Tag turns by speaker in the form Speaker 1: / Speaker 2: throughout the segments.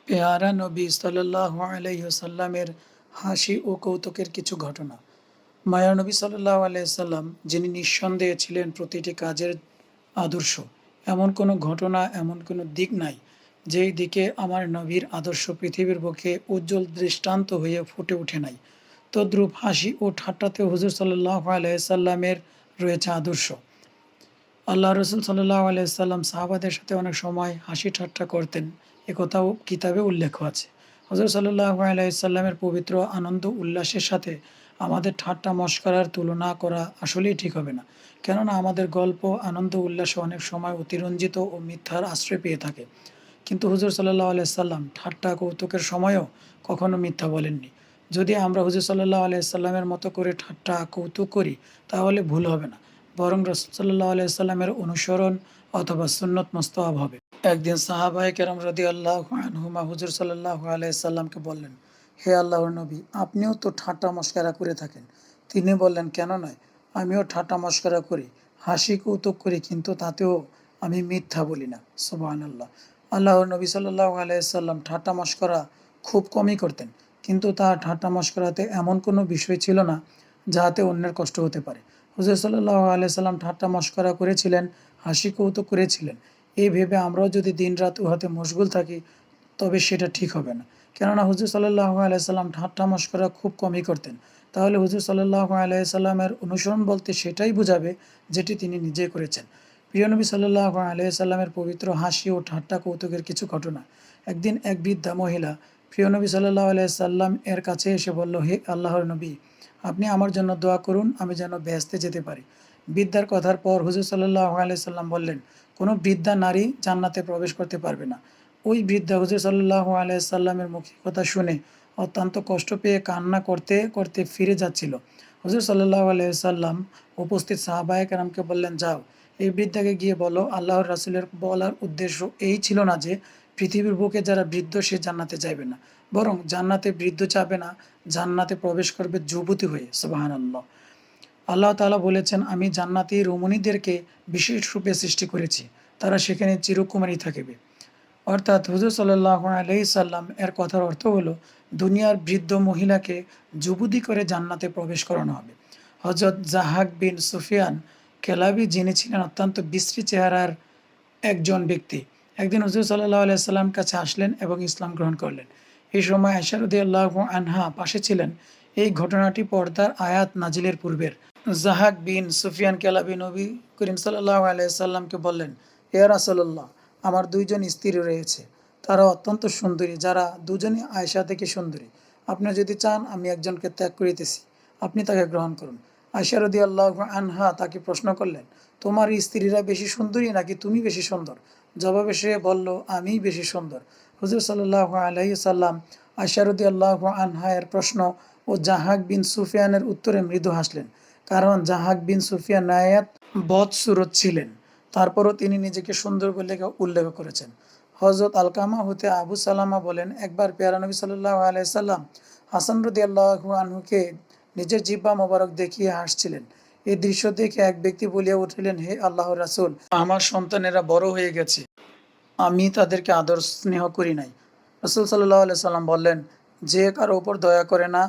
Speaker 1: পেয়ারা নবী সাল্লাল্লাহু আলাইহি ওয়াসাল্লামের হাসি ও কৌতুকের কিছু ঘটনা। মায়া নবী সাল্লাল্লাহু আলাইহি ওয়াসাল্লাম, যিনি নিঃসন্দেহে ছিলেন প্রতিটি কাজের আদর্শ, এমন কোনো ঘটনা, এমন কোনো দিক নাই যেই দিকে আমার নবীর আদর্শ পৃথিবীর বুকে উজ্জ্বল দৃষ্টান্ত হয়ে ফুটে ওঠে নাই। তদ্রূপ হাসি ও ঠাট্টাতে হুজুর সাল্লাল্লাহু আলাইহি ওয়াসাল্লামের রয়েছে আদর্শ। আল্লাহ রসুল সাল্লাহ আলাইসাল্লাম সাহাবাদের সাথে অনেক সময় হাসি ঠাট্টা করতেন, একথাও কিতাবে উল্লেখ আছে। হজরত সাল্লাহ আলাইসাল্লামের পবিত্র আনন্দ উল্লাসের সাথে আমাদের ঠাট্টা মশকরার তুলনা করা আসলেই ঠিক হবে না, কেননা আমাদের গল্প আনন্দ উল্লাসে অনেক সময় অতিরঞ্জিত ও মিথ্যার আশ্রয় পেয়ে থাকে। কিন্তু হুজুর সাল্লাহ আলাইসাল্লাম ঠাট্টা কৌতুকের সময়ও কখনো মিথ্যা বলেননি। যদি আমরা হুজুর সাল্লাহ আলাইসাল্লামের মতো করে ঠাট্টা কৌতুক করি তাহলে ভুল হবে না, বরং রাসূল সাল্লাল্লাহু আলাইহি সাল্লামের অনুসরণ অথবা সুন্নত মোস্তওয়াব হবে। একদিন সাহাবায়ে কেরাম রাদিয়াল্লাহু আনহুমা হুজুর সাল্লাল্লাহু আলাইহি সাল্লামকে বললেন, হে আল্লাহর নবী, আপনিও তো ঠাট্টা মশকরা করে থাকেন। তিনি বললেন, কেন নয়, আমিও ঠাট্টা মশকরা করি, হাসি কৌতুক করি, কিন্তু তাতেও আমি মিথ্যা বলি না। সুবহানাল্লাহ। আল্লাহর নবী সাল্লাল্লাহু আলাইহি সাল্লাম ঠাট্টা মশকরা খুব কমই করতেন, কিন্তু তার ঠাট্টা মশকরাতে এমন কোনো বিষয় ছিল না যাহাতে অন্যের কষ্ট হতে পারে। হুজুর সাল্লাল্লাহু আলাইহি সাল্লাম ঠাট্টা মশকরা করেছিলেন, হাসি কৌতুক করেছিলেন। এই ভেবে আমরাও যদি দিনরাত উহাতে মশগুল থাকি তবে সেটা ঠিক হবে না, কেননা হুজুর সাল্লাল্লাহু আলাইহি সাল্লাম ঠাট্টা মশকরা খুব কমই করতেন। তাহলে হুজুর সাল্লাল্লাহু আলাইহি সাল্লামের অনুসরণ বলতে সেটাই বোঝাবে যেটি তিনি নিজে করেছেন। প্রিয় নবী সাল্লাল্লাহু আলাইহি সাল্লামের পবিত্র হাসি ও ঠাট্টা কৌতুকের কিছু ঘটনা। একদিন এক বৃদ্ধা মহিলা প্রিয় নবী সাল্লাল্লাহু আলাইহি সাল্লাম এর কাছে এসে বলল, হে আল্লাহর নবী, আপনি আমার জন্য দোয়া করুন, আমি যেন বেহেশতে যেতে পারি। বৃদ্ধার কথার পর হুজুর সাল্লাল্লাহু আলাইহি সাল্লাম বললেন, কোনো বৃদ্ধা নারী জান্নাতে প্রবেশ করতে পারবে না। ওই বৃদ্ধা হুজুর সাল্লাল্লাহু আলাইহি সাল্লামের মুখে কথা শুনে অত্যন্ত কষ্ট পেয়ে কান্না করতে করতে ফিরে যাচ্ছিল। হুজুর সাল্লাল্লাহু আলাইহি সাল্লাম উপস্থিত সাহাবায়ে কেরামকে বললেন, যাও, এই বৃদ্ধাকে গিয়ে বলো, আল্লাহর রাসূলের বলার উদ্দেশ্য এই ছিল না যে পৃথিবীর বুকে যারা বৃদ্ধ সে জান্নাতে যাবে না, বরং জান্নাতে বৃদ্ধ যাবে না, জান্নাতে প্রবেশ করবে যুবতী হয়ে। সুবহানাল্লাহ। আল্লাহ তাআলা বলেছেন, আমি জান্নাতি রমণীদেরকে বিশেষ রূপে সৃষ্টি করেছি, তারা সেখানে চিরকুমারী থাকবে। অর্থাৎ হুজুর সাল্লাল্লাহু আলাইহি সাল্লাম এর কথার অর্থ হলো দুনিয়ার বৃদ্ধ মহিলাকে যুবতী করে জান্নাতে প্রবেশ করানো হবে। হযরত জাহাক বিন সুফিয়ান কেলাবী, যিনি ছিলেন অত্যন্ত বিশ্রী চেহারার একজন ব্যক্তি, একদিন হুজুর সাল্লাল্লাহু আলাইহি সাল্লাম কাছে আসলেন এবং ইসলাম গ্রহণ করলেন। এই সময় আয়েশা রাদিয়াল্লাহু আনহা পাশে ছিলেন। এই ঘটনাটি পর্দার আয়াত নাজিলের পূর্বের। জাহাক বিন সুফিয়ান কেলাবী নবী করিম সাল্লাল্লাহু আলাইহি সাল্লামকে বললেন, হে রাসূলুল্লাহ, আমার দুইজন স্ত্রী রয়েছে, তারা অত্যন্ত সুন্দরী, যারা দুজনই আয়েশা থেকে সুন্দরী। আপনি যদি চান আমি একজনকে ত্যাগ করিতেছি, আপনি তাকে গ্রহণ করুন। আয়েশা রাদিয়াল্লাহু আনহা তাকে প্রশ্ন করলেন, তোমার স্ত্রীরা বেশি সুন্দরী নাকি তুমি বেশি সুন্দর? জবাবে সে বলল, আমিই বেশি সুন্দর। হুজুর সাল্লাল্লাহু আলাইহি সাল্লাম আয়েশা রাদিয়াল্লাহু আনহা এর প্রশ্ন ও জাহাক বিন সুফিয়ানের উত্তরে মৃদু হাসলেন, কারণ জাহাক বিন সুফিয়ান নায়াত বদসুরত ছিলেন, তারপরও তিনি নিজেকে সুন্দর বলে উল্লেখ করেছেন। হজরত আলকামা হতে আবু সালামা বলেন, একবার পেয়ারা নবী সাল্লাল্লাহু আলাইহি সাল্লাম হাসান রাদিয়াল্লাহু আনহুকে নিজের জিহ্বা মোবারক দেখিয়ে হাসছিলেন। এই দৃশ্য দেখে এক ব্যক্তি বলিয়া উঠিলেন, হে আল্লাহর রাসূল, আমার সন্তানেরা বড় হয়ে গেছে, আমি তাদেরকে আদর স্নেহ করি নাই। রাসূল সাল্লাল্লাহু আলাইহি সাল্লাম বললেন, যে কারো উপর দয়া করে না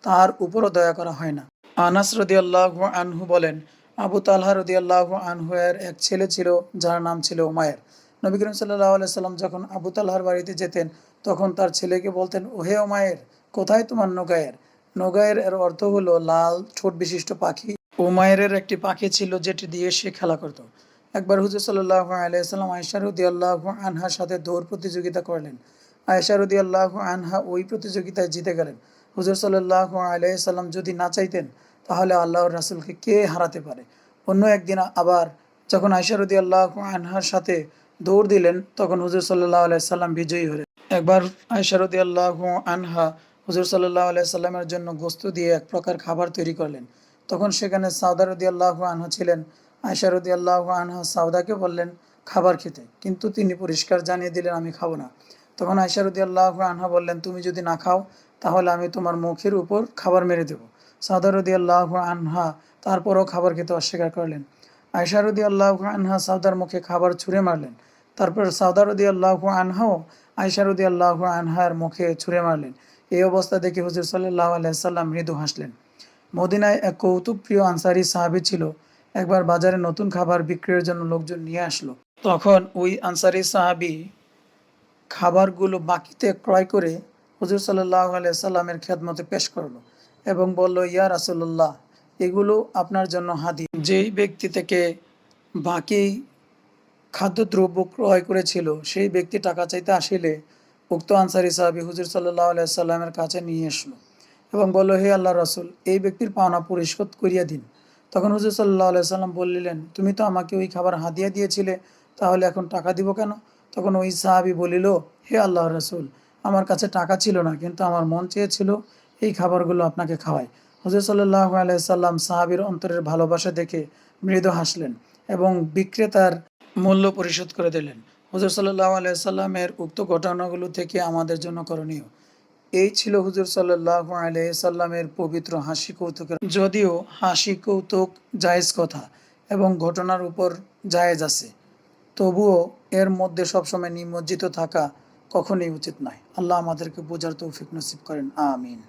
Speaker 1: তার উপরও দয়া করা হয় না। আনাস রাদিয়াল্লাহু আনহু বলেন, আবু তালহা রাদিয়াল্লাহু আনহু এর এক ছেলে ছিল যার নাম ছিল উমায়ের। নবী করিম সাল্লাল্লাহু আলাইহি সাল্লাম যখন আবু তালহার বাড়িতে যেতেন তখন তার ছেলেকে বলতেন, ওহে উমায়ের, কোথায় তোমার নোগায়ের? নোগায়ের এর অর্থ হলো লাল ঠোঁট বিশিষ্ট পাখি। উমায়েরের একটি পাখি ছিল যেটি দিয়ে সে খেলা করত। একবার হুজুর সাল্লাল্লাহু আলাইহি সাল্লাম আয়েশা রাদিয়াল্লাহু আনহার সাথে দৌড় প্রতিযোগিতা করলেন। আয়েশা রাদিয়াল্লাহু আনহা ওই প্রতিযোগিতায় জিতে গেলেন। হুজুর সাল্লাল্লাহু আলাইহি সাল্লাম যদি না চাইতেন তাহলে আল্লাহর রাসূলকে কে হারাতে পারে। অন্য একদিন আবার যখন আয়েশা রাদিয়াল্লাহু আনহার সাথে দৌড় দিলেন তখন হুজুর সাল্লাল্লাহু আলাইহি সাল্লাম বিজয়ী হলেন। একবার আয়েশা রাদিয়াল্লাহু আনহা হুজুর সাল্লাল্লাহু আলাইহি সাল্লামের জন্য গোশত দিয়ে এক প্রকার খাবার তৈরি করলেন। তখন সেখানে সাউদা রাদিয়াল্লাহু আনহা ছিলেন। আয়েশা রাদিয়াল্লাহু আনহা সাউদাকে বললেন খাবার খেতে, কিন্তু তিনি পরিষ্কার জানিয়ে দিলেন, আমি খাবো না। তখন আয়েশা রাদিয়াল্লাহু আনহা বললেন, তুমি যদি না খাও তাহলে আমি তোমার মুখের উপর খাবার মেরে দেব। সাউদা রাদিয়াল্লাহু আনহা তারপরও খাবার খেতে অস্বীকার করলেন। আয়েশা রাদিয়াল্লাহু আনহা সাউদার মুখে খাবার ছুঁড়ে মারলেন। তারপর সাউদা রাদিয়াল্লাহু আনহাও আয়েশা রাদিয়াল্লাহু আনহার মুখে ছুঁড়ে মারলেন। এই অবস্থা দেখে হুজুর সাল্লাল্লাহু আলাইহি সাল্লাম মৃদু হাসলেন। মদিনায় এক কৌতুকপ্রিয় আনসারী সাহাবী ছিল। একবার বাজারে নতুন খাবার বিক্রয়ের জন্য লোকজন নিয়ে আসলো। তখন ওই আনসারী সাহাবী খাবারগুলো বাকিতে ক্রয় করে হুজুর সাল্লাল্লাহু আলাইহি সাল্লামের খেদমতে পেশ করলো এবং বলল, ইয়া রাসূলুল্লাহ, এগুলো আপনার জন্য হাদিয়া। যেই ব্যক্তি থেকে বাকি খাদ্যদ্রব্য ক্রয় করেছিল সেই ব্যক্তি টাকা চাইতে আসিলে উক্ত আনসারী সাহাবী হুজুর সাল্লাল্লাহু আলাইহি সাল্লামের কাছে নিয়ে আসলো এবং বলল, হে আল্লাহ রাসূল, এই ব্যক্তির পাওনা পরিশোধ করিয়া দিন। তখন হুজুর সাল্লাল্লাহু আলাইহি সাল্লাম বললেন, তুমি তো আমাকে ওই খাবার হাদিয়া দিয়েছিলে, তাহলে এখন টাকা দিব কেন? তখন ওই সাহাবী বলিল, হে আল্লাহ রাসূল, আমার কাছে টাকা ছিল না, কিন্তু আমার মন চেয়েছিল এই খাবারগুলো আপনাকে খাওয়াই। হুজুর সাল্লাল্লাহু আলাইহি সাল্লাম সাহাবীর অন্তরের ভালোবাসা দেখে মৃদু হাসলেন এবং বিক্রেতার মূল্য পরিশোধ করে দিলেন। হুজুর সাল্লাল্লাহু আলাইহি সাল্লামের উক্ত ঘটনাগুলো থেকে আমাদের জন্য করণীয়। এই ছিল হুজুর সাল্লাল্লাহু আলাইহি সাল্লামের পবিত্র হাসি কৌতুকের। যদিও হাসি কৌতুক জায়েজ কথা এবং ঘটনার উপর জায়েজ আছে, তবুও এর মধ্যে সবসময় নিমজ্জিত থাকা কখনোই উচিত নয়। আল্লাহ আমাদেরকে বোঝার তৌফিক নসিব করেন। আমিন।